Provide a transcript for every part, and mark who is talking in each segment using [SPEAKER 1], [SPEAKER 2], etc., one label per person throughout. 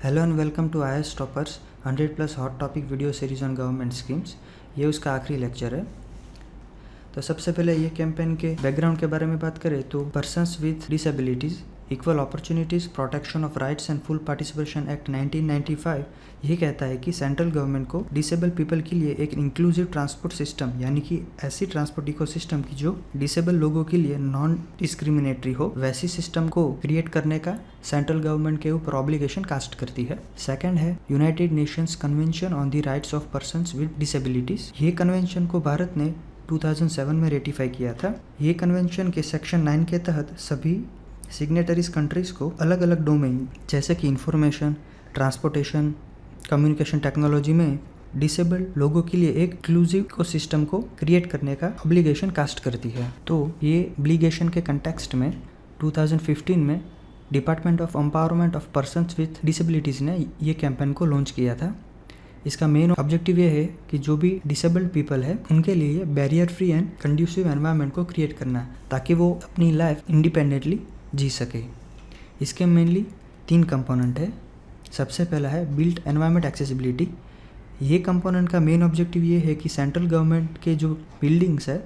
[SPEAKER 1] Hello and welcome to IAS toppers 100+ hot topic video series on government schemes. ये उसका आखिरी lecture है। तो सबसे पहले ये कैंपेन के बैकग्राउंड के बारे में बात करें तो persons with disabilities equal opportunities protection of rights and full participation act 1995 ये कहता है कि सेंट्रल गवर्नमेंट को डिसेबल पीपल के लिए एक इंक्लूसिव ट्रांसपोर्ट सिस्टम यानी कि ऐसी ट्रांसपोर्ट इकोसिस्टम की जो डिसेबल लोगों के लिए नॉन डिस्क्रिमिनेटरी हो, वैसी सिस्टम को क्रिएट करने का सेंट्रल गवर्नमेंट के ऊपर ऑब्लिगेशन कास्ट करती है। सेकंड है United Nations convention on the rights of persons with disabilities. ये कन्वेंशन को भारत ने 2007 में रेटिफाई किया था। ये कन्वेंशन के सेक्शन 9 के तहत सभी सिग्नेटरीज कंट्रीज को अलग अलग डोमेन जैसे कि इंफॉर्मेशन, ट्रांसपोर्टेशन, कम्युनिकेशन टेक्नोलॉजी में डिसेबल्ड लोगों के लिए एक इंक्लूसिव इकोसिस्टम को क्रिएट करने का ऑब्लिगेशन कास्ट करती है। तो ये ऑब्लिगेशन के कंटेक्स्ट में 2015 में department of empowerment of persons with disabilities ने ये कैंपेन को लॉन्च किया था। इसका मेन ऑब्जेक्टिव ये है कि जो भी डिसेबल्ड पीपल है उनके लिए barrier free and conducive environment को क्रिएट करना ताकि वो अपनी लाइफ इंडिपेंडेंटली जी सके। इसके मेनली 3 कंपोनेंट है। सबसे पहला है बिल्ट एनवायरनमेंट एक्सेसिबिलिटी। ये कंपोनेंट का मेन ऑब्जेक्टिव ये है कि सेंट्रल गवर्नमेंट के जो बिल्डिंग्स है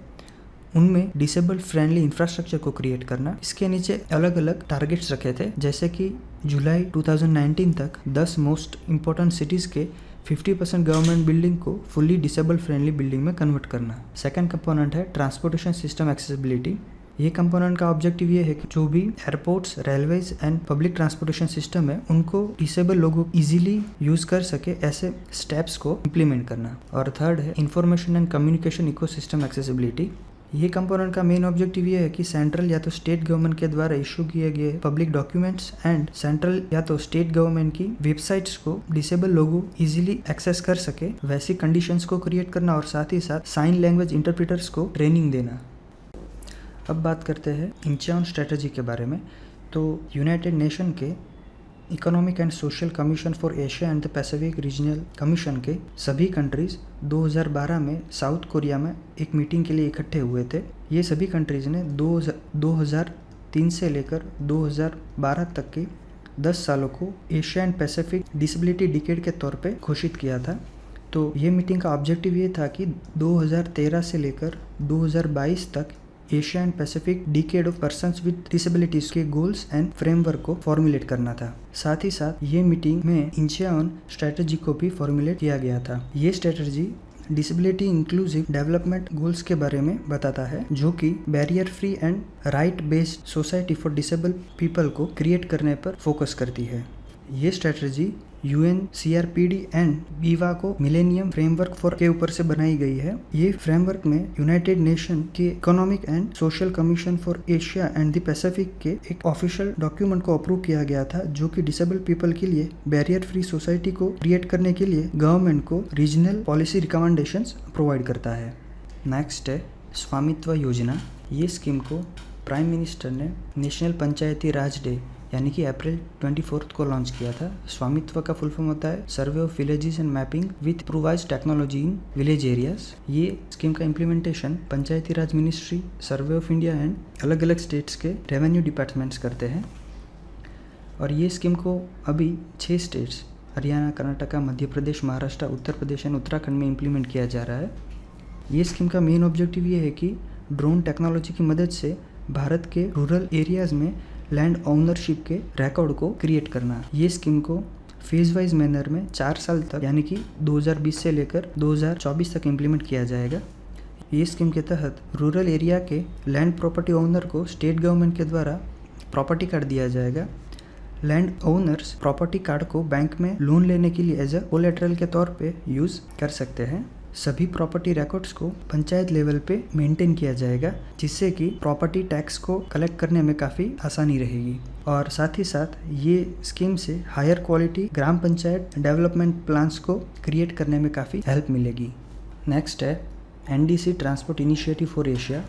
[SPEAKER 1] उनमें डिसेबल फ्रेंडली इंफ्रास्ट्रक्चर को क्रिएट करना। इसके नीचे अलग अलग टारगेट्स रखे थे, जैसे कि जुलाई 2019 तक 10 मोस्ट इम्पोर्टेंट सिटीज़ के 50% गवर्नमेंट बिल्डिंग को फुल्ली डिसेबल फ्रेंडली बिल्डिंग में कन्वर्ट करना। सेकंड कंपोनेंट है ट्रांसपोर्टेशन सिस्टम एक्सेसिबिलिटी। ये कंपोनेंट का ऑब्जेक्टिव ये है कि जो भी airports, railways and public transportation system है उनको डिसेबल लोगों इजीली यूज कर सके ऐसे स्टेप्स को इम्प्लीमेंट करना। और थर्ड है information and communication ecosystem accessibility. ये कंपोनेंट का मेन ऑब्जेक्टिव ये है कि सेंट्रल या तो स्टेट गवर्नमेंट के द्वारा इशू किए गए पब्लिक डॉक्यूमेंट्स एंड सेंट्रल या तो स्टेट गवर्नमेंट की वेबसाइट्स को डिसेबल लोगों इजीली एक्सेस कर सके वैसी कंडीशंस को क्रिएट करना और साथ ही साथ साइन लैंग्वेज इंटरप्रेटर्स को ट्रेनिंग देना। अब बात करते हैं इंचियन स्ट्रेटजी के बारे में। तो यूनाइटेड नेशन के economic and social commission for Asia and the Pacific regional commission के सभी कंट्रीज़ 2012 में साउथ कोरिया में एक मीटिंग के लिए इकट्ठे हुए थे। ये सभी कंट्रीज़ ने 2003 से लेकर 2012 तक के 10 सालों को Asia and Pacific disability decade के तौर पे घोषित किया था। तो ये मीटिंग का ऑब्जेक्टिव ये था कि 2013 से लेकर 2022 तक Asia and Pacific decade of persons with disabilities के गोल्स एंड फ्रेमवर्क को फॉर्मुलेट करना था। साथ ही साथ ये मीटिंग में इंचियन स्ट्रेटजी को भी फॉर्मुलेट किया गया था। ये strategy disability inclusive development goals के बारे में बताता है, जो कि barrier free and right based society for disable people को क्रिएट करने पर फोकस करती है। ये स्ट्रेटजी UNCRPD एंड बीवा को मिलेनियम फ्रेमवर्क फॉर के ऊपर से बनाई गई है। ये फ्रेमवर्क में यूनाइटेड नेशन के economic and social commission for Asia and the Pacific के एक ऑफिशियल डॉक्यूमेंट को अप्रूव किया गया था, जो कि डिसेबल पीपल के लिए बैरियर फ्री सोसाइटी को क्रिएट करने के लिए गवर्नमेंट को रीजनल पॉलिसी रिकमेंडेशंस प्रोवाइड करता है। नेक्स्ट है स्वामित्व योजना। ये स्कीम को प्राइम मिनिस्टर ने नेशनल पंचायती राज डे यानी कि अप्रैल 24 को लॉन्च किया था। स्वामित्व का फुल फॉर्म होता है survey of villages and mapping with improvised technology in village areas. ये स्कीम का implementation Panchayati Raj ministry, survey of India and अलग अलग स्टेट्स के रेवेन्यू डिपार्टमेंट्स करते हैं। और ये स्कीम को अभी 6 स्टेट्स हरियाणा, कर्नाटका, मध्य प्रदेश, महाराष्ट्र, उत्तर प्रदेश एंड उत्तराखंड में इम्प्लीमेंट किया जा रहा है। ये स्कीम का मेन ऑब्जेक्टिव ये है कि ड्रोन टेक्नोलॉजी की मदद से भारत के रूरल एरियाज में लैंड ओनरशिप के रिकॉर्ड को क्रिएट करना। ये स्कीम को फेज वाइज मैनर में 4 साल तक यानी कि 2020 से लेकर 2024 तक इम्प्लीमेंट किया जाएगा। ये स्कीम के तहत रूरल एरिया के लैंड प्रॉपर्टी ओनर को स्टेट गवर्नमेंट के द्वारा प्रॉपर्टी कार्ड दिया जाएगा। लैंड ओनर्स प्रॉपर्टी कार्ड को बैंक में लोन लेने के लिए एज अ कोलेटरल के तौर पे यूज़ कर सकते हैं। सभी प्रॉपर्टी रिकॉर्ड्स को पंचायत लेवल पे मेंटेन किया जाएगा, जिससे कि प्रॉपर्टी टैक्स को कलेक्ट करने में काफ़ी आसानी रहेगी। और साथ ही साथ ये स्कीम से हायर क्वालिटी ग्राम पंचायत डेवलपमेंट प्लान्स को क्रिएट करने में काफ़ी हेल्प मिलेगी। नेक्स्ट है NDC transport initiative for Asia.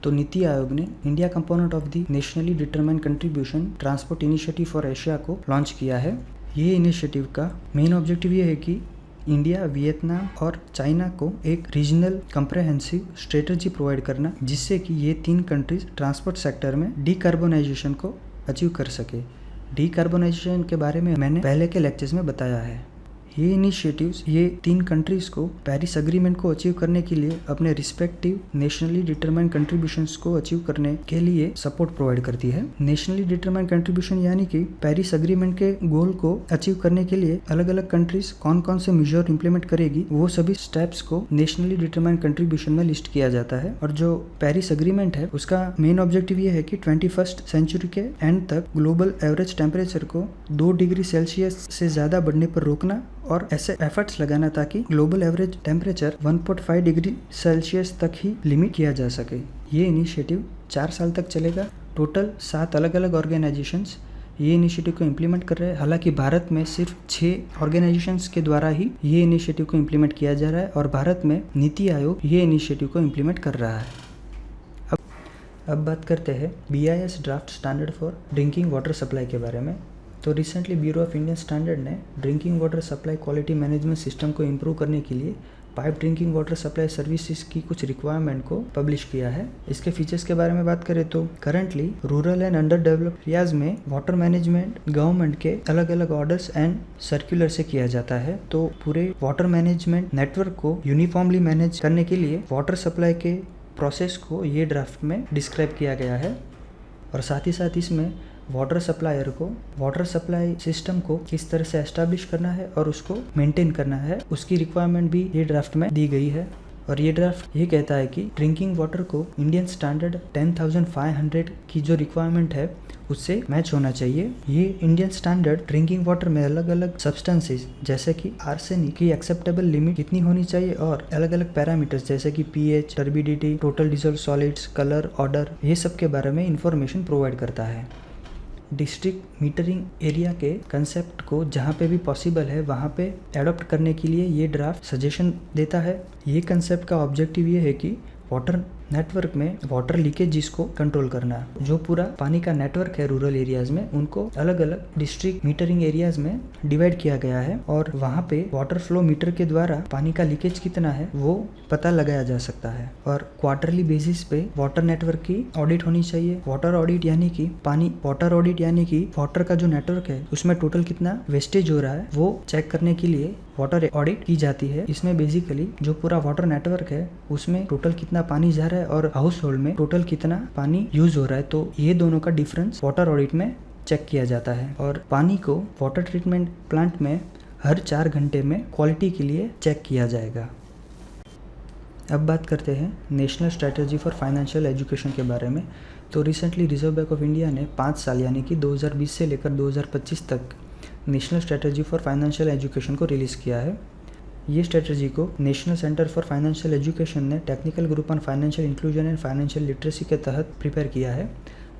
[SPEAKER 1] तो नीति आयोग ने India component of the nationally determined contribution transport initiative for Asia को लॉन्च किया है। ये इनिशिएटिव का मेन ऑब्जेक्टिव ये है कि इंडिया, वियतनाम और चाइना को एक रीजनल कंप्रेहेंसिव स्ट्रेटजी प्रोवाइड करना, जिससे कि ये 3 कंट्रीज ट्रांसपोर्ट सेक्टर में डिकार्बोनाइजेशन को अचीव कर सके। डीकार्बोनाइजेशन के बारे में मैंने पहले के लेक्चर्स में बताया है। ये इनिशिएटिव्स ये 3 कंट्रीज़ को पेरिस एग्रीमेंट को अचीव करने के लिए अपने रिस्पेक्टिव नेशनली डिटरमाइंड कंट्रीब्यूशंस को अचीव करने के लिए सपोर्ट प्रोवाइड करती है। नेशनली डिटरमाइंड कंट्रीब्यूशन यानी कि पेरिस एग्रीमेंट के गोल को अचीव करने के लिए अलग अलग कंट्रीज कौन कौन से मेजर इंप्लीमेंट करेगी, वो सभी स्टेप्स को नेशनली डिटरमाइंड कंट्रीब्यूशन में लिस्ट किया जाता है। और जो पेरिस एग्रीमेंट है उसका मेन ऑब्जेक्टिव ये है कि 21st सेंचुरी के एंड तक ग्लोबल एवरेज टेम्परेचर को 2 डिग्री सेल्सियस से ज्यादा बढ़ने पर रोकना और ऐसे एफर्ट्स लगाना ताकि global average temperature 1.5 degree Celsius तक ही लिमिट किया जा सके। ये इनिशिएटिव 4 साल तक चलेगा। टोटल 7 अलग अलग ऑर्गेनाइजेशंस ये इनिशिएटिव को इम्प्लीमेंट कर रहे हैं। हालांकि भारत में सिर्फ 6 ऑर्गेनाइजेशंस के द्वारा ही ये इनिशिएटिव को इम्प्लीमेंट किया जा रहा है और भारत में नीति आयोग ये इनिशिएटिव को इम्प्लीमेंट कर रहा है। अब बात करते हैं BIS draft standard for drinking water supply के बारे में। तो recently bureau of Indian standard ने drinking water supply quality management system को इम्प्रूव करने के लिए pipe drinking water supply services की कुछ रिक्वायरमेंट को पब्लिश किया है। इसके फीचर्स के बारे में बात करें तो currently rural and under developed areas में वाटर मैनेजमेंट गवर्नमेंट के अलग अलग ऑर्डर्स एंड सर्कुलर से किया जाता है। तो पूरे वाटर मैनेजमेंट नेटवर्क को यूनिफॉर्मली मैनेज करने के लिए वाटर सप्लाई के प्रोसेस को ये ड्राफ्ट में डिस्क्राइब किया गया है। और साथ ही साथ इसमें वाटर सप्लायर को वाटर सप्लाई सिस्टम को किस तरह से एस्टैब्लिश करना है और उसको मेंटेन करना है, उसकी रिक्वायरमेंट भी ये ड्राफ्ट में दी गई है। और ये ड्राफ्ट ये कहता है कि ड्रिंकिंग वाटर को इंडियन स्टैंडर्ड 10,500 की जो रिक्वायरमेंट है उससे मैच होना चाहिए। ये इंडियन स्टैंडर्ड ड्रिंकिंग वाटर में अलग अलग सब्सटेंसेस जैसे कि आर्सेनिक की एक्सेप्टेबल लिमिट कितनी होनी चाहिए और अलग अलग पैरामीटर्स जैसे कि pH, turbidity, total dissolve solids, colour, order, ये सब के बारे में इंफॉर्मेशन प्रोवाइड करता है। डिस्ट्रिक्ट मीटरिंग एरिया के कंसेप्ट को जहाँ पे भी पॉसिबल है वहाँ पे एडॉप्ट करने के लिए ये ड्राफ्ट सजेशन देता है। ये कंसेप्ट का ऑब्जेक्टिव ये है कि वाटर नेटवर्क में वाटर लीकेज को कंट्रोल करना। जो पूरा पानी का नेटवर्क है रूरल एरियाज में उनको अलग अलग डिस्ट्रिक्ट मीटरिंग एरियाज में डिवाइड किया गया है और वहाँ पे वाटर फ्लो मीटर के द्वारा पानी का लीकेज कितना है वो पता लगाया जा सकता है। और क्वार्टरली बेसिस पे वाटर नेटवर्क की ऑडिट होनी चाहिए। वाटर ऑडिट यानी कि वाटर ऑडिट यानी कि वाटर का जो नेटवर्क है उसमें टोटल कितना वेस्टेज हो रहा है वो चेक करने के लिए वाटर ऑडिट की जाती है। इसमें बेसिकली जो पूरा वाटर नेटवर्क है उसमें टोटल कितना पानी जा रहा है और हाउस होल्ड में टोटल कितना पानी यूज हो रहा है, तो ये दोनों का डिफरेंस वाटर ऑडिट में चेक किया जाता है। और पानी को वाटर ट्रीटमेंट प्लांट में हर 4 घंटे में क्वालिटी के लिए चेक किया जाएगा। अब बात करते हैं national strategy for financial education के बारे में। तो recently reserve bank of India ने 5 साल यानी कि 2020 से लेकर 2025 तक national strategy for financial education को रिलीज़ किया है। ये स्ट्रेटजी को national centre for financial education ने technical group on financial inclusion and financial literacy के तहत प्रिपेयर किया है।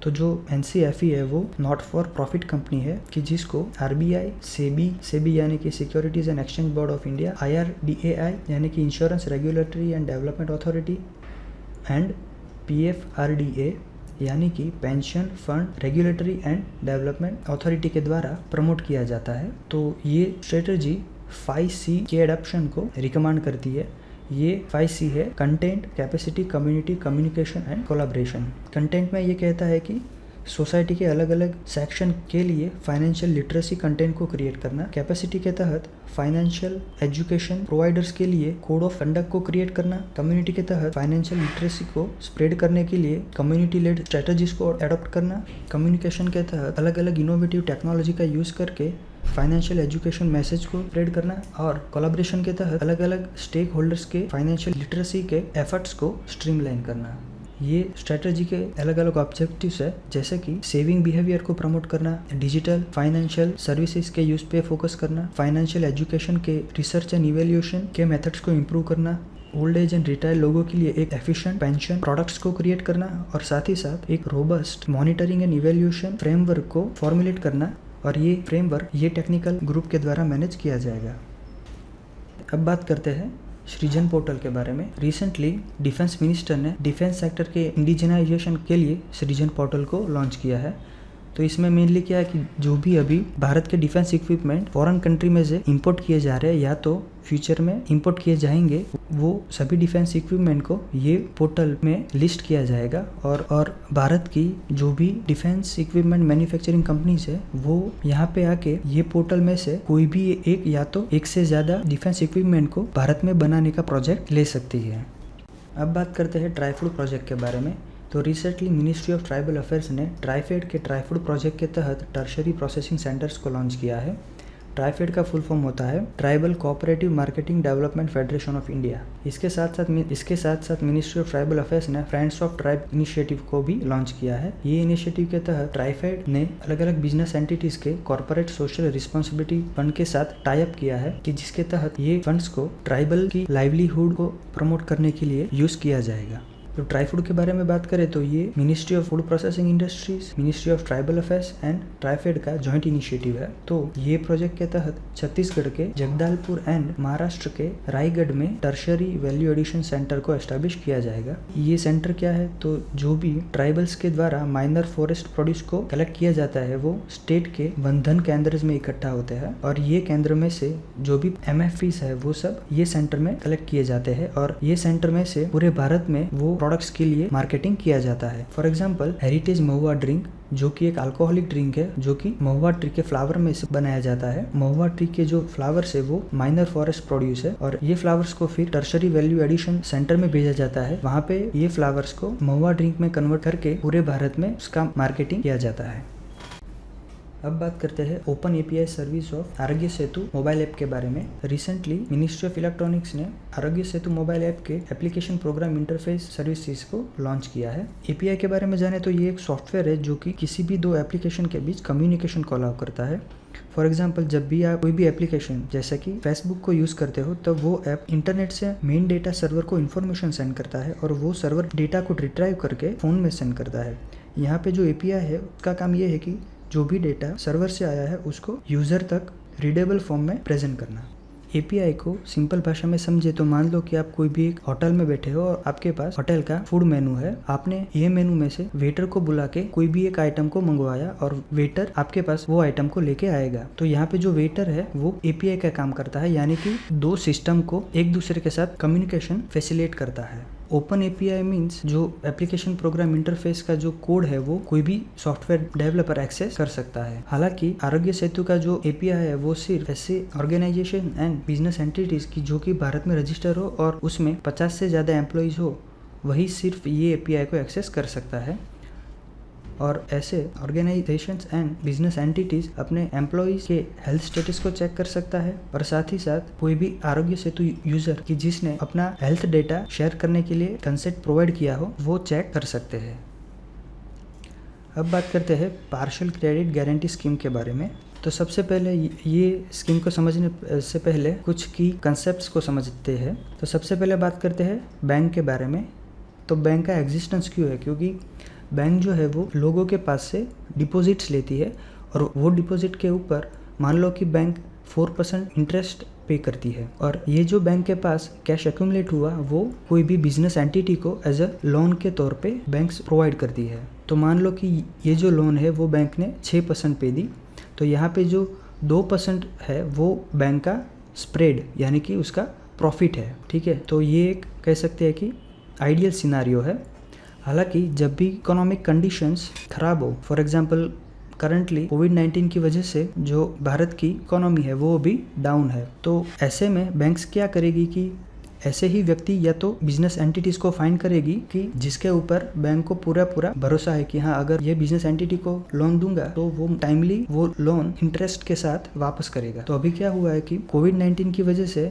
[SPEAKER 1] तो जो NCFE है वो नॉट फॉर प्रॉफिट कंपनी है कि जिसको RBI, सेबी यानी कि securities and exchange board of India, IRDAI यानी कि insurance regulatory and development authority and PFRDA यानी कि pension fund regulatory and development authority के द्वारा प्रमोट किया जाता है। तो ये स्ट्रेटजी 5C के एडॉप्शन को रिकमेंड करती है। ये 5C है content, capacity, community, communication and collaboration. Content में ये कहता है कि सोसाइटी के अलग अलग सेक्शन के लिए फाइनेंशियल लिटरेसी कंटेंट को क्रिएट करना। कैपेसिटी के तहत फाइनेंशियल एजुकेशन प्रोवाइडर्स के लिए कोड ऑफ कंडक्ट को क्रिएट करना। कम्युनिटी के तहत फाइनेंशियल लिटरेसी को स्प्रेड करने के लिए कम्युनिटी लेड स्ट्रेटजीज को अडॉप्ट करना। कम्युनिकेशन के तहत अलग अलग इनोवेटिव टेक्नोलॉजी का यूज़ करके फाइनेंशियल एजुकेशन मैसेज को स्प्रेड करना। और कोलैबोरेशन के तहत अलग अलग स्टेक होल्डर्स के फाइनेंशियल लिटरेसी के एफर्ट्स को स्ट्रीमलाइन करना। ये स्ट्रेटजी के अलग अलग ऑब्जेक्टिव्स है जैसे कि सेविंग बिहेवियर को प्रमोट करना, डिजिटल फाइनेंशियल सर्विसेज के यूज पे फोकस करना, फाइनेंशियल एजुकेशन के रिसर्च एंड इवेल्यूएशन के मेथड्स को इम्प्रूव करना, ओल्ड एज एंड रिटायर लोगों के लिए एक एफिशिएंट पेंशन प्रोडक्ट्स को क्रिएट करना और साथ ही साथ एक robust monitoring and evaluation framework को फॉर्मुलेट करना। और ये फ्रेमवर्क ये टेक्निकल ग्रुप के द्वारा मैनेज किया जाएगा। अब बात करते हैं सृजन पोर्टल के बारे में। रिसेंटली डिफेंस मिनिस्टर ने डिफेंस सेक्टर के इंडिजिनाइजेशन के लिए सृजन पोर्टल को लॉन्च किया है। तो इसमें मेनली क्या है कि जो भी अभी भारत के डिफेंस इक्विपमेंट फॉरेन कंट्री में से इंपोर्ट किए जा रहे हैं या तो फ्यूचर में इंपोर्ट किए जाएंगे, वो सभी डिफेंस इक्विपमेंट को ये पोर्टल में लिस्ट किया जाएगा और भारत की जो भी डिफेंस इक्विपमेंट मैन्युफैक्चरिंग कंपनीज है वो यहाँ पे आके ये पोर्टल में से कोई भी एक या तो एक से ज़्यादा डिफेंस इक्विपमेंट को भारत में बनाने का प्रोजेक्ट ले सकती है। अब बात करते हैं ट्राईफूड प्रोजेक्ट के बारे में। तो recently ministry of tribal affairs ने ट्राईफेड के ट्राईफूड प्रोजेक्ट के तहत टर्शरी प्रोसेसिंग सेंटर्स को लॉन्च किया है। ट्राईफेड का फुल फॉर्म होता है tribal cooperative marketing development federation of India. इसके साथ साथ मिनिस्ट्री ऑफ ट्राइबल अफेयर्स ने फ्रेंड्स ऑफ ट्राइब इनिशिएटिव को भी लॉन्च किया है। ये इनिशिएटिव के तहत ट्राईफेड ने अलग अलग बिजनेस एंटिटीज के कॉर्पोरेट सोशल रिस्पॉन्सिबिलिटी फंड के साथ टाई अप किया है कि जिसके तहत ये फंड्स को ट्राइबल की लाइवलीहुड को प्रमोट करने के लिए यूज किया जाएगा। तो ट्राईफूड के बारे में बात करें तो ये ministry of food processing industries, ministry of tribal affairs and TRIFED का जॉइंट इनिशिएटिव है। तो ये प्रोजेक्ट के तहत छत्तीसगढ़ के जगदलपुर एंड महाराष्ट्र के रायगढ़ में टर्शरी वैल्यू एडिशन सेंटर को एस्टेब्लिश किया जाएगा। ये सेंटर क्या है, तो जो भी ट्राइबल्स के द्वारा माइनर फॉरेस्ट प्रोड्यूस को कलेक्ट किया जाता है वो स्टेट के बंधन केंद्र में इकट्ठा होते हैं और ये केंद्र में से जो भी MFPs है वो सब ये सेंटर में कलेक्ट किए जाते हैं और ये सेंटर में से पूरे भारत में वो प्रोडक्ट्स के लिए मार्केटिंग किया जाता है। For example heritage Mahua drink जो कि एक अल्कोहलिक ड्रिंक है जो कि महुआ ट्री के फ्लावर में से बनाया जाता है। महुआ ट्री के जो फ्लावर्स है वो माइनर फॉरेस्ट प्रोड्यूस है और ये फ्लावर्स को फिर टर्शरी वैल्यू एडिशन सेंटर में भेजा जाता है। वहाँ पे ये फ्लावर्स को महुआ ड्रिंक में कन्वर्ट करके पूरे भारत में उसका मार्केटिंग किया जाता है। अब बात करते हैं open API service of Aarogya Setu mobile app के बारे में। रिसेंटली मिनिस्ट्री ऑफ इलेक्ट्रॉनिक्स ने आरोग्य सेतु मोबाइल ऐप के एप्लीकेशन प्रोग्राम इंटरफेस सर्विसेज को लॉन्च किया है। API के बारे में जाने तो ये एक सॉफ्टवेयर है जो कि किसी भी दो एप्लीकेशन के बीच कम्युनिकेशन को अलाउ करता है। फॉर एग्जाम्पल जब भी आप कोई भी एप्लीकेशन जैसे कि फेसबुक को यूज़ करते हो तब वो ऐप इंटरनेट से मेन डेटा सर्वर को इन्फॉर्मेशन सेंड करता है और वो सर्वर डेटा को रिट्राइव करके फ़ोन में सेंड करता है। यहाँ पे जो API है उसका काम ये है कि जो भी डेटा सर्वर से आया है उसको यूज़र तक रीडेबल फॉर्म में प्रेजेंट करना। API को सिंपल भाषा में समझे तो मान लो कि आप कोई भी एक होटल में बैठे हो और आपके पास होटल का फूड मेनू है। आपने ये मेनू में से वेटर को बुला के कोई भी एक आइटम को मंगवाया और वेटर आपके पास वो आइटम को लेके आएगा। तो यहाँ पे जो वेटर है वो API का काम करता है, यानी कि दो सिस्टम को एक दूसरे के साथ कम्युनिकेशन फैसिलिटेट करता है। ओपन API मीन्स जो एप्लीकेशन प्रोग्राम इंटरफेस का जो कोड है वो कोई भी सॉफ्टवेयर डेवलपर एक्सेस कर सकता है। हालांकि आरोग्य सेतु का जो API है वो सिर्फ ऐसे ऑर्गेनाइजेशन एंड बिजनेस एंटिटीज की जो कि भारत में रजिस्टर हो और उसमें 50 से ज़्यादा एम्प्लॉइज हो वही सिर्फ ये API को एक्सेस कर सकता है। और ऐसे ऑर्गेनाइजेशंस एंड बिजनेस एंटिटीज अपने एम्प्लॉइज के हेल्थ स्टेटस को चेक कर सकता है और साथ ही साथ कोई भी आरोग्य सेतु यूजर की जिसने अपना हेल्थ डेटा शेयर करने के लिए कंसेंट प्रोवाइड किया हो वो चेक कर सकते हैं। अब बात करते हैं पार्शियल क्रेडिट गारंटी स्कीम के बारे में। तो सबसे पहले ये स्कीम को समझने से पहले कुछ की कंसेप्ट्स को समझते हैं। तो सबसे पहले बात करते हैं बैंक के बारे में। तो बैंक का एग्जिस्टेंस क्यों है, क्योंकि बैंक जो है वो लोगों के पास से डिपॉजिट्स लेती है और वो डिपॉजिट के ऊपर मान लो कि बैंक 4% इंटरेस्ट पे करती है और ये जो बैंक के पास कैश एक्यूमुलेट हुआ वो कोई भी बिजनेस एंटिटी को एज अ लोन के तौर पे बैंक्स प्रोवाइड करती है। तो मान लो कि ये जो लोन है वो बैंक ने 6% पे दी, तो यहाँ पे जो 2% है वो बैंक का स्प्रेड यानी कि उसका प्रॉफिट है। ठीक है, तो ये एक कह सकते हैं कि आइडियल सिनारियो है। हालांकि जब भी इकोनॉमिक कंडीशंस खराब हो, फॉर एग्जांपल करंटली कोविड-19 की वजह से जो भारत की इकोनॉमी है वो भी डाउन है, तो ऐसे में बैंक्स क्या करेगी कि ऐसे ही व्यक्ति या तो बिजनेस एंटिटीज को फाइंड करेगी कि जिसके ऊपर बैंक को पूरा भरोसा है कि हाँ अगर ये बिजनेस एंटिटी को लोन दूंगा तो वो टाइमली वो लोन इंटरेस्ट के साथ वापस करेगा। तो अभी क्या हुआ है कि कोविड-19 की वजह से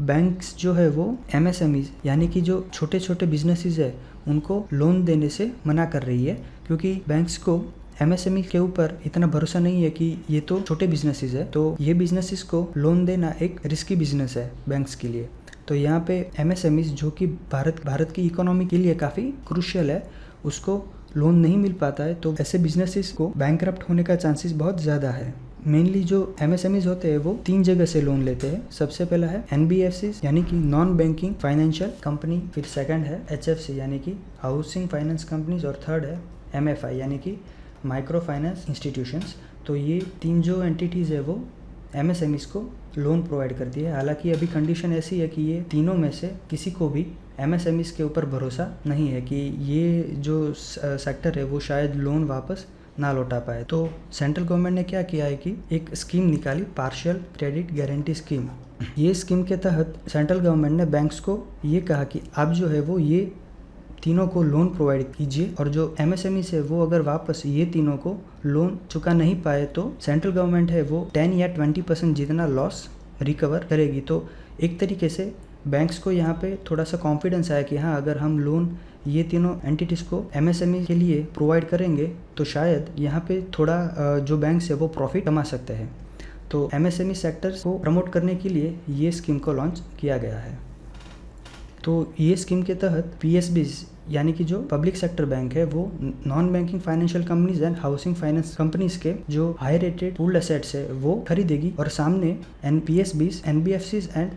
[SPEAKER 1] बैंक्स जो है वो MSMEs यानी कि जो छोटे छोटे बिजनेसेस है उनको लोन देने से मना कर रही है, क्योंकि बैंक्स को MSME के ऊपर इतना भरोसा नहीं है कि ये तो छोटे बिजनेसेस है, तो ये बिजनेसेस को लोन देना एक रिस्की बिजनेस है बैंक्स के लिए। तो यहाँ पे MSMEs जो कि भारत की इकोनॉमी के लिए काफ़ी क्रूशियल है उसको लोन नहीं मिल पाता है, तो ऐसे बिजनेसेस को बैंकरप्ट होने का चांसेस बहुत ज़्यादा है। मेनली जो MSMEs होते हैं वो 3 जगह से लोन लेते हैं। सबसे पहला है NBFCs यानी कि नॉन बैंकिंग फाइनेंशियल कंपनी, फिर सेकंड है HFC यानी कि हाउसिंग फाइनेंस कंपनीज और थर्ड है MFI यानी कि माइक्रो फाइनेंस इंस्टीट्यूशंस। तो ये 3 जो एंटिटीज़ है वो MSMEs को लोन प्रोवाइड करती है। हालांकि अभी कंडीशन ऐसी है कि ये तीनों में से किसी को भी MSMEs के ऊपर भरोसा नहीं है कि ये जो सेक्टर है वो शायद लोन वापस ना लौटा पाए। तो सेंट्रल गवर्नमेंट ने क्या किया है कि एक स्कीम निकाली, पार्शियल क्रेडिट गारंटी स्कीम। ये स्कीम के तहत सेंट्रल गवर्नमेंट ने बैंक्स को ये कहा कि आप जो है वो ये तीनों को लोन प्रोवाइड कीजिए, और जो MSMEs है वो अगर वापस ये तीनों को लोन चुका नहीं पाए तो सेंट्रल गवर्नमेंट है वो 10 या 20% जितना लॉस रिकवर करेगी। तो एक तरीके से बैंक्स को यहाँ पे थोड़ा सा कॉन्फिडेंस आया कि हाँ, अगर हम लोन ये तीनों एंटिटीज़ को MSME के लिए प्रोवाइड करेंगे तो शायद यहाँ पे थोड़ा जो बैंक्स है वो प्रॉफिट कमा सकते हैं। तो MSME सेक्टर्स को प्रमोट करने के लिए ये स्कीम को लॉन्च किया गया है। तो ये स्कीम के तहत PSBs यानी कि जो पब्लिक सेक्टर बैंक है वो non banking financial companies and housing finance companies के जो हाई रेटेड पूल्ड एसेट्स है वो खरीदेगी, और सामने PSBs, NBFCs एंड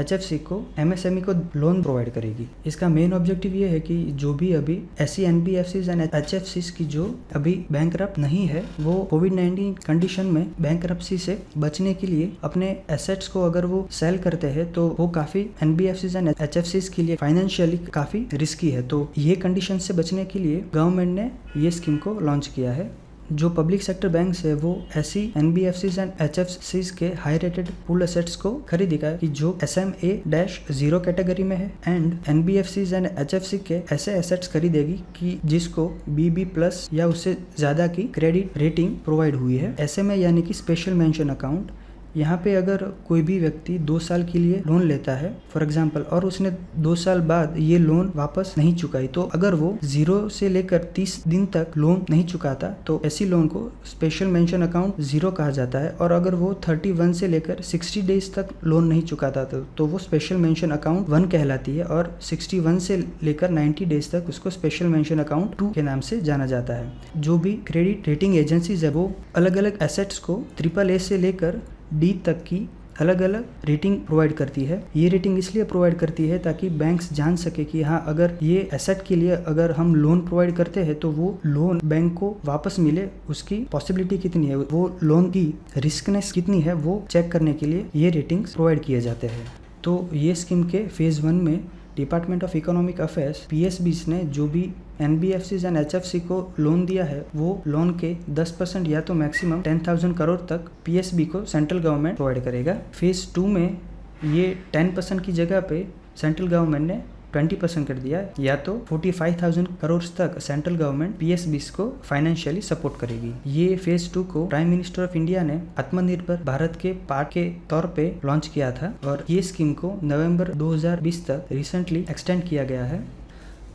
[SPEAKER 1] HFC को MSME को लोन प्रोवाइड करेगी। इसका मेन ऑब्जेक्टिव ये है कि जो भी अभी ऐसी NBFCs एंड HFCs की जो अभी बैंकरप्ट नहीं है वो कोविड-19 कंडीशन में बैंकरप्सी से बचने के लिए अपने एसेट्स को अगर वो सेल करते हैं तो वो काफ़ी NBFCs एंड HFCs के लिए फाइनेंशियली काफ़ी रिस्की है। तो ये कंडीशन से बचने के लिए गवर्नमेंट ने ये स्कीम को लॉन्च किया है। जो पब्लिक सेक्टर बैंक्स है वो ऐसी NBFCs एंड HFCs के हाई रेटेड पूल एसेट्स को खरीदेगा कि जो SMA-0 कैटेगरी में है, एंड NBFCs एंड HFC के ऐसे एसेट्स खरीदेगी कि जिसको BB+ या उससे ज़्यादा की क्रेडिट रेटिंग प्रोवाइड हुई है। SMA यानी कि स्पेशल मेंशन अकाउंट। यहाँ पे अगर कोई भी व्यक्ति 2 साल के लिए लोन लेता है फॉर एग्जांपल, और उसने 2 साल बाद ये लोन वापस नहीं चुकाई, तो अगर वो 0 से लेकर 30 दिन तक लोन नहीं चुकाता तो ऐसी लोन को स्पेशल मेंशन अकाउंट 0 कहा जाता है। और अगर वो 31 से लेकर 60 डेज तक लोन नहीं चुकाता तो वो स्पेशल मेंशन अकाउंट 1 कहलाती है, और 61 से लेकर 90 डेज तक उसको स्पेशल मेंशन अकाउंट 2 के नाम से जाना जाता है। जो भी क्रेडिट रेटिंग एजेंसीज है वो अलग अलग एसेट्स को AAA से लेकर D तक की अलग अलग रेटिंग प्रोवाइड करती है। ये रेटिंग इसलिए प्रोवाइड करती है ताकि बैंक्स जान सके कि हाँ, अगर ये एसेट के लिए अगर हम लोन प्रोवाइड करते हैं तो वो लोन बैंक को वापस मिले उसकी पॉसिबिलिटी कितनी है, वो लोन की रिस्कनेस कितनी है, वो चेक करने के लिए ये रेटिंग्स प्रोवाइड किए जाते हैं। तो ये स्कीम के फेज़ 1 में department of economic affairs PSBs ने जो भी NBFCs एंड HFC को लोन दिया है वो लोन के 10% या तो मैक्सिमम 10,000 करोड़ तक PSB को सेंट्रल गवर्नमेंट प्रोवाइड करेगा। फेज़ 2 में ये 10% की जगह पे सेंट्रल गवर्नमेंट ने 20% कर दिया, या तो 45,000 करोड़ तक सेंट्रल गवर्नमेंट PSBs को फाइनेंशियली सपोर्ट करेगी। ये फेज़ 2 को प्राइम मिनिस्टर ऑफ इंडिया ने आत्मनिर्भर भारत के पार्ट के तौर पे लॉन्च किया था, और ये स्कीम को नवंबर 2020 तक रिसेंटली एक्सटेंड किया गया है।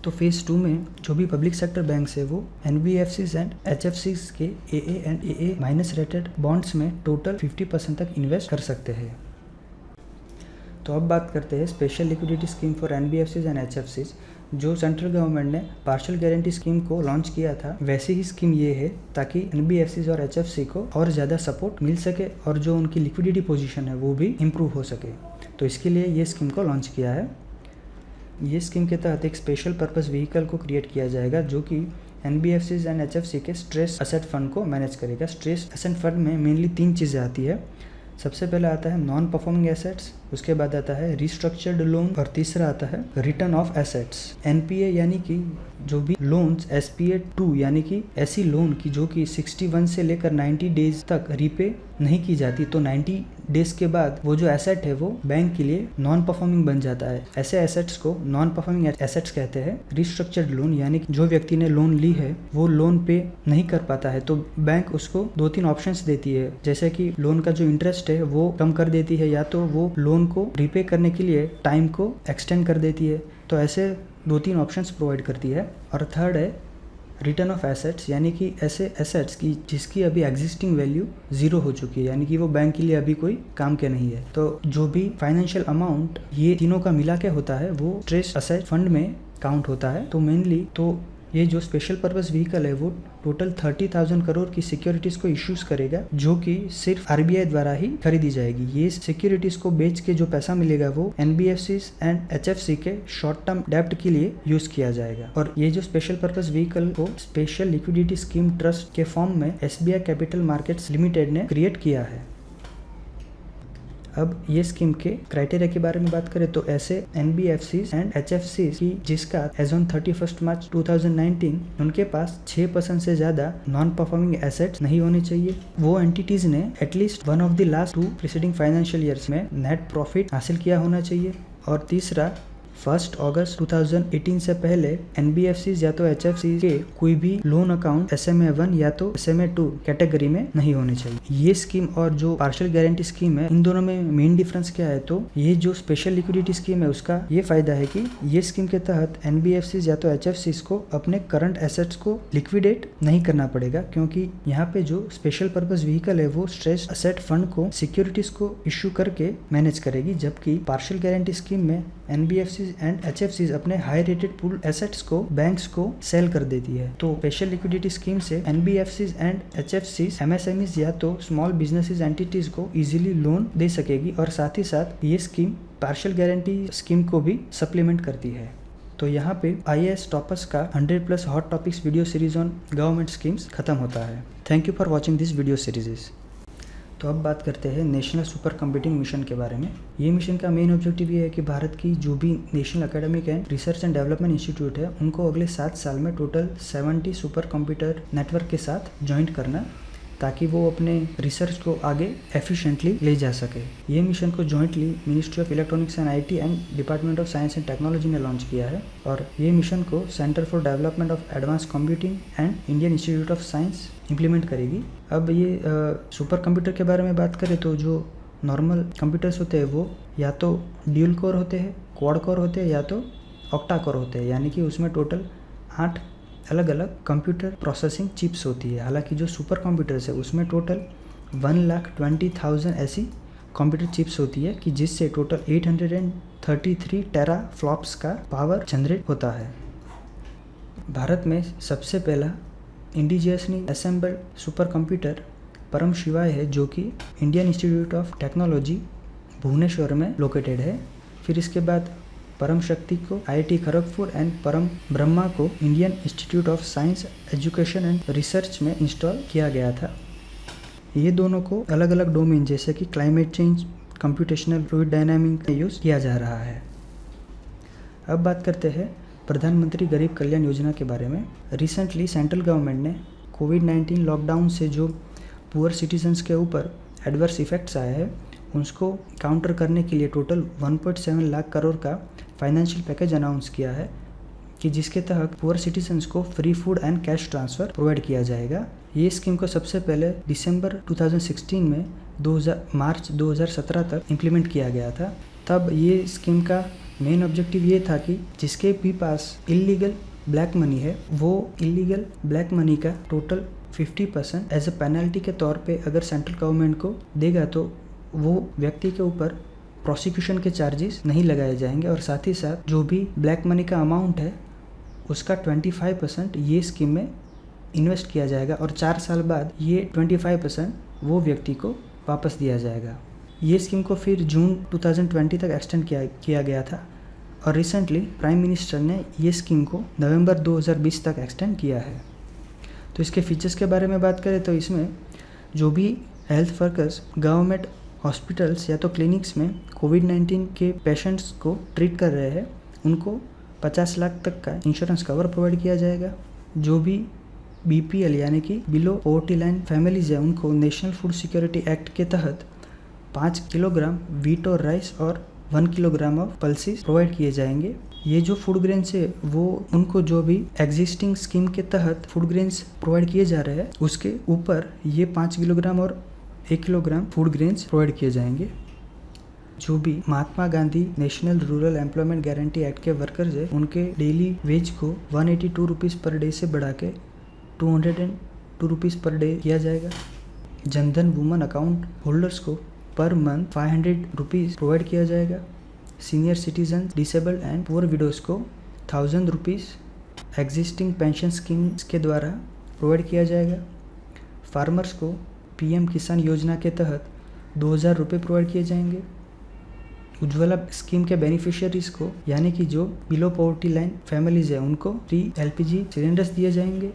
[SPEAKER 1] तो फेज़ 2 में जो भी पब्लिक सेक्टर बैंक्स है वो NBFCs एंड HFCs के AA and AA- rated bonds में टोटल 50% तक इन्वेस्ट कर सकते हैं। तो अब बात करते हैं special liquidity scheme for NBFCs and HFCs। जो सेंट्रल गवर्नमेंट ने पार्शियल गारंटी स्कीम को लॉन्च किया था वैसी ही स्कीम ये है ताकि NBFCs और HFC को और ज़्यादा सपोर्ट मिल सके और जो उनकी लिक्विडिटी पोजीशन है वो भी इम्प्रूव हो सके। तो इसके लिए ये स्कीम को लॉन्च किया है। ये स्कीम के तहत एक स्पेशल पर्पस व्हीकल को क्रिएट किया जाएगा जो कि NBFCs एंड HFC के स्ट्रेस एसेट फंड को मैनेज करेगा। स्ट्रेस एसेट फंड में मेनली 3 चीज़ें आती है। सबसे पहले आता है नॉन परफॉर्मिंग एसेट्स, उसके बाद आता है रिस्ट्रक्चर्ड लोन, और तीसरा आता है रिटर्न ऑफ एसेट्स। NPA यानी कि जो भी लोन्स, SPA 2 यानी कि ऐसी लोन की जो कि 61 से लेकर 90 डेज तक रीपे नहीं की जाती, तो 90 डेज के बाद वो जो एसेट है वो बैंक के लिए नॉन परफॉर्मिंग बन जाता है। ऐसे एसेट्स को नॉन परफॉर्मिंग एसेट्स कहते हैं। रिस्ट्रक्चर्ड लोन यानी कि जो व्यक्ति ने लोन ली है वो लोन पे नहीं कर पाता है तो बैंक उसको 2-3 ऑप्शंस देती है, जैसे कि लोन का जो इंटरेस्ट है वो कम कर देती है, या तो वो लोन को रीपे करने के लिए टाइम को एक्सटेंड कर देती है। तो ऐसे 2-3 ऑप्शंस प्रोवाइड करती है। और थर्ड है रिटर्न ऑफ एसेट्स, यानी कि ऐसे एसेट्स की जिसकी अभी एग्जिस्टिंग वैल्यू 0 हो चुकी है, यानी कि वो बैंक के लिए अभी कोई काम के नहीं है। तो जो भी फाइनेंशियल अमाउंट ये तीनों का मिला के होता है वो स्ट्रेस एसेट फंड में काउंट होता है। तो मेनली तो ये जो स्पेशल पर्पस व्हीकल है वो टोटल 30,000 करोड़ की सिक्योरिटीज़ को इश्यूज करेगा, जो कि सिर्फ आरबीआई द्वारा ही खरीदी जाएगी। ये सिक्योरिटीज़ को बेच के जो पैसा मिलेगा वो एनबीएफसीज एंड एचएफसी के शॉर्ट टर्म डेब्ट के लिए यूज किया जाएगा। और ये जो स्पेशल पर्पस व्हीकल को स्पेशल लिक्विडिटी स्कीम ट्रस्ट के फॉर्म में एसबीआई कैपिटल मार्केट्स लिमिटेड ने क्रिएट किया है। अब ये स्कीम के क्राइटेरिया के बारे में बात करें तो ऐसे एनबीएफसीज एंड एचएफसीज की जिसका एज ऑन 31 मार्च 2019 उनके पास 6% से ज्यादा नॉन परफॉर्मिंग एसेट्स नहीं होने चाहिए। वो एंटिटीज ने at least one of the last 2 preceding financial years में नेट प्रॉफिट हासिल किया होना चाहिए। और तीसरा 1 अगस्त 2018 से पहले एनबीएफसीज या तो एचएफसी के कोई भी लोन अकाउंट SMA1 या तो SMA2 कैटेगरी में नहीं होने चाहिए। ये स्कीम और जो पार्शियल गारंटी स्कीम है, इन दोनों में मेन डिफरेंस क्या है तो ये जो स्पेशल लिक्विडिटी स्कीम है उसका ये फायदा है कि ये स्कीम के तहत एनबीएफसीज या तो एचएफसीज को अपने करंट एसेट्स को लिक्विडेट नहीं करना पड़ेगा, क्योंकि यहाँ पे जो स्पेशल पर्पस व्हीकल है वो स्ट्रेस्ड एसेट फंड को सिक्योरिटीज को इश्यू करके मैनेज करेगी, जबकि पार्शियल गारंटी स्कीम में एनबीएफसीज एंड एचएफसीज अपने हाई रेटेड पूल एसेट्स को बैंक्स को सेल कर देती है। तो स्पेशल लिक्विडिटी स्कीम से एनबीएफसीज एंड एचएफसीज एमएसएमईज या तो स्मॉल बिजनेसेस एंटिटीज को इजीली लोन दे सकेगी, और साथ ही साथ ये स्कीम पार्शियल गारंटी स्कीम को भी सप्लीमेंट करती है। तो यहाँ पे IAS टॉपर्स का 100+ hot topics video series on government schemes खत्म होता है। Thank you for watching this video series. तो अब बात करते हैं नेशनल सुपर कंप्यूटिंग मिशन के बारे में। ये मिशन का मेन ऑब्जेक्टिव ये है कि भारत की जो भी national academic and research and development institute है उनको अगले 7 साल में टोटल 70 सुपर कंप्यूटर नेटवर्क के साथ ज्वाइंट करना, ताकि वो अपने रिसर्च को आगे एफिशिएंटली ले जा सके। ये मिशन को jointly ministry of electronics and IT and department of science and technology ने लॉन्च किया है, और ये मिशन को centre for development of advance computing and Indian Institute of science implement करेगी। अब ये सुपर कंप्यूटर के बारे में बात करें तो जो नॉर्मल कंप्यूटर्स होते हैं वो या तो ड्यूल कोर होते हैं, क्वाड कोर होते हैं या तो ऑक्टा कोर होते हैं, यानी कि उसमें टोटल 8 अलग अलग कंप्यूटर प्रोसेसिंग चिप्स होती है। हालांकि जो सुपर कंप्यूटर्स है उसमें टोटल 1,20,000 ऐसी कंप्यूटर चिप्स होती है कि जिससे टोटल 833 टेरा फ्लॉप्स का पावर जनरेट होता है। भारत में सबसे पहला इंडिजियसली असेंबल्ड सुपर कंप्यूटर परम शिवाय है, जो कि Indian Institute of Technology Bhubaneswar में लोकेटेड है। फिर इसके बाद परम शक्ति को IIT खड़गपुर एंड परम ब्रह्मा को Indian Institute of science education and research में इंस्टॉल किया गया था। ये दोनों को अलग अलग डोमेन जैसे कि climate change, computational fluid dynamic में यूज़ किया जा रहा है। अब बात करते हैं प्रधानमंत्री गरीब कल्याण योजना के बारे में। रिसेंटली सेंट्रल गवर्नमेंट ने कोविड-19 लॉकडाउन से जो पुअर सिटीजन्स के ऊपर एडवर्स इफेक्ट्स आए हैं उसको काउंटर करने के लिए टोटल 1.7 लाख करोड़ का फाइनेंशियल पैकेज अनाउंस किया है, कि जिसके तहत पुअर सिटीजन्स को free food and cash transfer provide किया जाएगा। ये स्कीम को सबसे पहले दिसंबर 2016 में मार्च 2017 तक इम्प्लीमेंट किया गया था। तब ये स्कीम का मेन ऑब्जेक्टिव ये था कि जिसके भी पास इलीगल ब्लैक मनी है वो इलीगल ब्लैक मनी का टोटल 50% एज अ पेनल्टी के तौर पे अगर सेंट्रल गवर्नमेंट को देगा तो वो व्यक्ति के ऊपर प्रोसिक्यूशन के चार्जेस नहीं लगाए जाएंगे, और साथ ही साथ जो भी ब्लैक मनी का अमाउंट है उसका 25% ये स्कीम में इन्वेस्ट किया जाएगा, और 4 साल बाद ये 25% वो व्यक्ति को वापस दिया जाएगा। ये स्कीम को फिर जून 2020 तक एक्सटेंड किया गया था, और रिसेंटली प्राइम मिनिस्टर ने ये स्कीम को नवंबर 2020 तक एक्सटेंड किया है। तो इसके फीचर्स के बारे में बात करें तो इसमें जो भी हेल्थ वर्कर्स गवर्नमेंट हॉस्पिटल्स या तो क्लिनिक्स में कोविड-19 के पेशेंट्स को ट्रीट कर रहे हैं उनको 50 लाख तक का इंश्योरेंस कवर प्रोवाइड किया जाएगा। जो भी BPL यानी कि बिलो पॉवर्टी लाइन फैमिलीज है उनको नेशनल फूड सिक्योरिटी एक्ट के तहत 5 किलोग्राम वीट और राइस और 1 किलोग्राम ऑफ पल्सेस प्रोवाइड किए जाएंगे। ये जो फूड ग्रेन्स है वो उनको जो भी एग्जिस्टिंग स्कीम के तहत फूड ग्रेन्स प्रोवाइड किए जा रहे हैं उसके ऊपर ये 5 किलोग्राम और 1 किलोग्राम फूड ग्रेन्स प्रोवाइड किए जाएंगे। जो भी Mahatma Gandhi national rural employment guarantee act के वर्कर्स है उनके डेली वेज को 182 रुपीज़ पर डे से बढ़ा के 202 रुपीज़ पर डे किया जाएगा। जनधन वुमन अकाउंट होल्डर्स को पर मंथ 500 रुपीज़ प्रोवाइड किया जाएगा। Senior citizen, disabled and poor widows को 1000 रुपीज़ एग्जिस्टिंग पेंशन स्कीम्स के द्वारा प्रोवाइड किया जाएगा। फार्मर्स को पीएम किसान योजना के तहत 2000 रुपये प्रोवाइड किए जाएंगे। उज्ज्वला स्कीम के बेनिफिशियरीज को यानी कि जो बिलो पॉवर्टी लाइन फैमिलीज है उनको फ्री एलपीजी सिलेंडर्स दिए जाएंगे।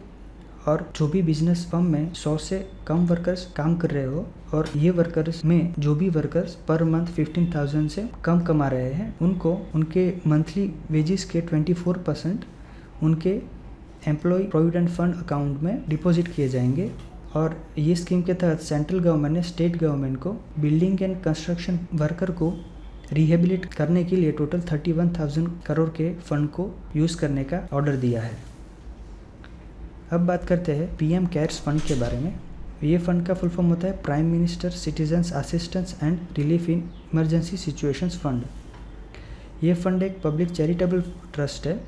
[SPEAKER 1] और जो भी बिजनेस फर्म में 100 से कम वर्कर्स काम कर रहे हो और ये वर्कर्स में जो भी वर्कर्स पर मंथ 15,000 से कम कमा रहे हैं उनको उनके मंथली वेजेस के 24% उनके एम्प्लॉय प्रोविडेंट फंड अकाउंट में डिपॉजिट किए जाएंगे। और ये स्कीम के तहत सेंट्रल गवर्नमेंट ने स्टेट गवर्नमेंट को बिल्डिंग एंड कंस्ट्रक्शन वर्कर को रिहेबिलिट करने के लिए टोटल 31,000 करोड़ के फंड को यूज़ करने का ऑर्डर दिया है। अब बात करते हैं पीएम केयर्स फंड के बारे में। ये फंड का फुल फॉर्म होता है prime minister citizens assistance and relief in emergency situations fund. ये फंड एक पब्लिक चैरिटेबल ट्रस्ट है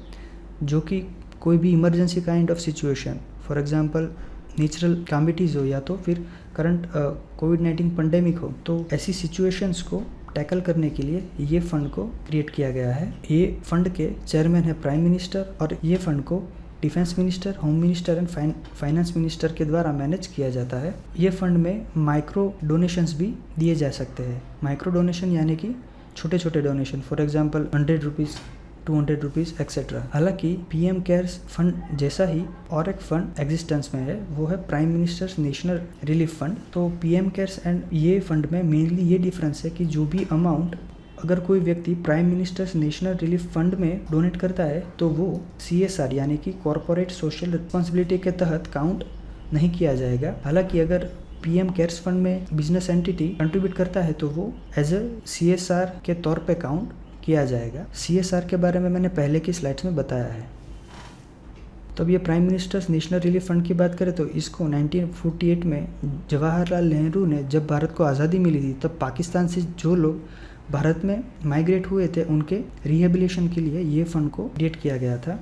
[SPEAKER 1] जो कि कोई भी emergency kind of situation, for example natural calamities हो या तो फिर करंट कोविड-19 पेंडेमिक हो, तो ऐसी सिचुएशंस को टैकल करने के लिए ये फंड को क्रिएट किया गया है। ये फंड के चेयरमैन है प्राइम मिनिस्टर और ये फंड को defence minister, home minister and finance minister के द्वारा मैनेज किया जाता है। ये फंड में माइक्रो डोनेशंस भी दिए जा सकते हैं। माइक्रो डोनेशन यानी कि छोटे छोटे donation, for example 100 rupees, 200 rupees etcetera. हालांकि पीएम केयर्स फंड जैसा ही और एक फंड एग्जिस्टेंस में है, वो है prime ministers national relief fund. तो पीएम केयर्स एंड ये फंड में मेनली ये डिफरेंस है कि जो भी अमाउंट अगर कोई व्यक्ति prime ministers national relief fund में डोनेट करता है तो वो CSR यानी कि कॉरपोरेट सोशल रिस्पॉन्सिबिलिटी के तहत काउंट नहीं किया जाएगा। हालांकि अगर पीएम केयर्स फंड में बिजनेस एंटिटी कंट्रीब्यूट करता है तो वो एज ए CSR के तौर पे काउंट किया जाएगा। CSR के बारे में मैंने पहले की स्लाइड्स में बताया है। तो अब ये prime ministers national relief fund की बात करें तो इसको 1948 में जवाहरलाल नेहरू ने जब भारत को आज़ादी मिली थी तब पाकिस्तान से जो लोग भारत में माइग्रेट हुए थे उनके रिहेबिलिटेशन के लिए ये फ़ंड को क्रिएट किया गया था।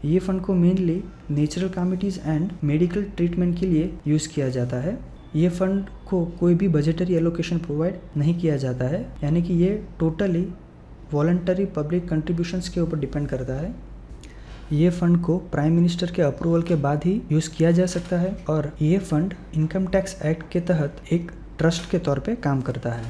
[SPEAKER 1] ये फ़ंड को mainly natural calamities and medical treatment के लिए यूज़ किया जाता है। ये फ़ंड को कोई भी बजटरी एलोकेशन प्रोवाइड नहीं किया जाता है, यानी कि ये टोटली वॉलंटरी पब्लिक कंट्रीब्यूशंस के ऊपर डिपेंड करता है। ये फ़ंड को प्राइम मिनिस्टर के अप्रूवल के बाद ही यूज़ किया जा सकता है और ये फ़ंड इनकम टैक्स एक्ट के तहत एक ट्रस्ट के तौर पे काम करता है।